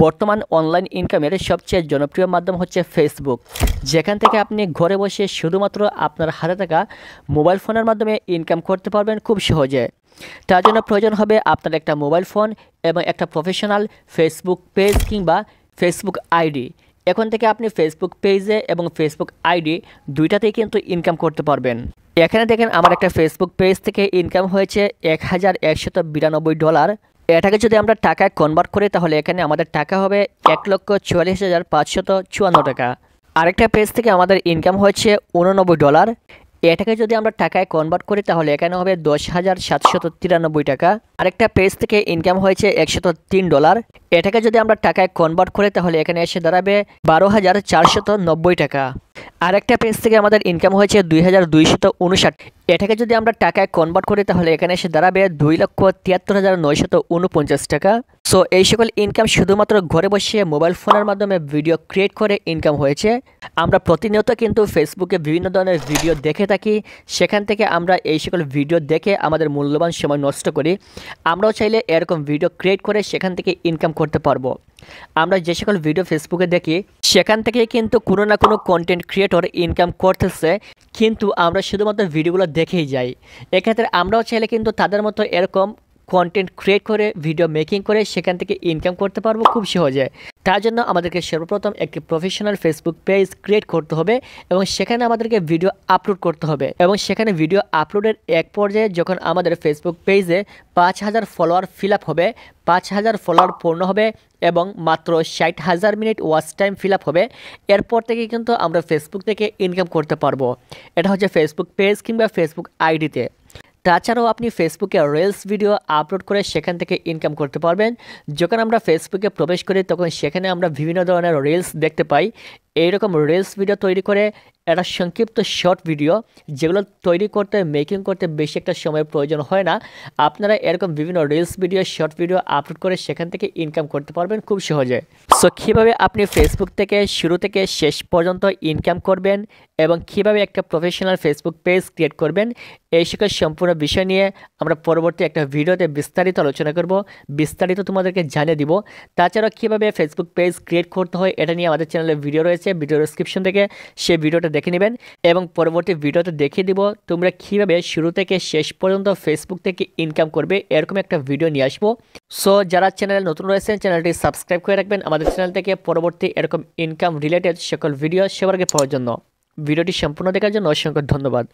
বর্তমান অনলাইন ইনকামের সবচেয়ে জনপ্রিয় মাধ্যম হচ্ছে ফেসবুক, যেখান থেকে আপনি ঘরে বসে শুধুমাত্র আপনার হাতে থাকা মোবাইল ফোনের মাধ্যমে ইনকাম করতে পারবেন খুব সহজে। তার জন্য প্রয়োজন হবে আপনার একটা মোবাইল ফোন এবং একটা প্রফেশনাল ফেসবুক পেজ কিংবা ফেসবুক আইডি। এখন থেকে আপনি ফেসবুক পেজে এবং ফেসবুক আইডি দুইটাতেই কিন্তু ইনকাম করতে পারবেন। এখানে দেখেন আমার একটা ফেসবুক পেজ থেকে ইনকাম হয়েছে $1192। এটাকে যদি আমরা টাকায় কনভার্ট করি তাহলে এখানে আমাদের টাকা হবে 1,44,554 টাকা। আরেকটা পেজ থেকে আমাদের ইনকাম হয়েছে $89। এটাকে যদি আমরা টাকায় কনভার্ট করি তাহলে এখানে হবে 10,793 টাকা। আরেকটা পেজ থেকে ইনকাম হয়েছে $103। এটাকে যদি আমরা টাকায় কনভার্ট করি তাহলে এখানে এসে দাঁড়াবে 12,490 টাকা। আরেকটা পেজ থেকে আমাদের ইনকাম হয়েছে 2,259। এটাকে যদি আমরা টাকায় কনভার্ট করি তাহলে এখানে এসে দাঁড়াবে 2,73,949 টাকা। সো এই সকল ইনকাম শুধুমাত্র ঘরে বসে মোবাইল ফোনের মাধ্যমে ভিডিও ক্রিয়েট করে ইনকাম হয়েছে। আমরা প্রতিনিয়ত কিন্তু ফেসবুকে বিভিন্ন ধরনের ভিডিও দেখে থাকি, সেখান থেকে আমরা এই সকল ভিডিও দেখে আমাদের মূল্যবান সময় নষ্ট করি। আমরাও চাইলে এরকম ভিডিও ক্রিয়েট করে সেখান থেকে ইনকাম করতে পারবো। আমরা যে সকল ভিডিও ফেসবুকে দেখি সেখান থেকে কিন্তু কোনো না কোনো কন্টেন্ট ক্রিয়েটর ইনকাম করতেছে, কিন্তু আমরা শুধুমাত্র ভিডিওগুলো দেখেই যাই। এক্ষেত্রে আমরাও চাইলে কিন্তু তাদের মতো এরকম কন্টেন্ট ক্রিয়েট করে ভিডিও মেকিং করে সেখান থেকে ইনকাম করতে পারবো খুব সহজে। তার জন্য আমাদেরকে সর্বপ্রথম একটি প্রফেশনাল ফেসবুক পেজ ক্রিয়েট করতে হবে এবং সেখানে আমাদেরকে ভিডিও আপলোড করতে হবে। এবং সেখানে ভিডিও আপলোডের এক পর্যায়ে যখন আমাদের ফেসবুক পেজে 5,000 ফলোয়ার ফিল আপ হবে, 5,000 ফলোয়ার পূর্ণ হবে এবং মাত্র 60,000 minute watch time fill up হবে, এরপর থেকে কিন্তু আমরা ফেসবুক থেকে ইনকাম করতে পারবো। এটা হচ্ছে ফেসবুক পেজ কিংবা ফেসবুক আইডিতে। তাছাড়াও আপনি ফেসবুকে রিলস ভিডিও আপলোড করে সেখান থেকে ইনকাম করতে পারবেন। যখন আমরা ফেসবুকে প্রবেশ করি তখন সেখানে আমরা বিভিন্ন ধরনের রিলস দেখতে পাই। এইরকম রিলস ভিডিও তৈরি করে একটা সংক্ষিপ্ত শর্ট ভিডিও, যেগুলো তৈরি করতে মেকিং করতে বেশি একটা সময়ের প্রয়োজন হয় না। আপনারা এরকম বিভিন্ন reels video short video upload করে সেখান থেকে ইনকাম করতে পারবেন খুব সহজে। সো কীভাবে আপনি ফেসবুক থেকে শুরু থেকে শেষ পর্যন্ত ইনকাম করবেন এবং কীভাবে একটা প্রফেশনাল ফেসবুক পেজ ক্রিয়েট করবেন, এই সকল সম্পূর্ণ বিষয় নিয়ে আমরা পরবর্তী একটা ভিডিওতে বিস্তারিত আলোচনা করব, বিস্তারিত তোমাদেরকে জানিয়ে দিব। তাছাড়াও কীভাবে ফেসবুক পেজ ক্রিয়েট করতে হয় এটা নিয়ে আমাদের চ্যানেলে ভিডিও রয়েছে, ভিডিও ডেসক্রিপশন থেকে সেই ভিডিওটা দেখে নেবেন এবং পরবর্তী ভিডিওতে দেখিয়ে দিব তোমরা কীভাবে শুরু থেকে শেষ পর্যন্ত ফেসবুক থেকে ইনকাম করবে, এরকম একটা ভিডিও নিয়ে আসবো। সো যারা চ্যানেলে নতুন রয়েছেন চ্যানেলটি সাবস্ক্রাইব করে রাখবেন আমাদের চ্যানেল থেকে পরবর্তী এরকম ইনকাম রিলেটেড সকল ভিডিও সবার আগে পাওয়ার জন্য। ভিডিওটি সম্পূর্ণ দেখার জন্য অসংখ্য ধন্যবাদ।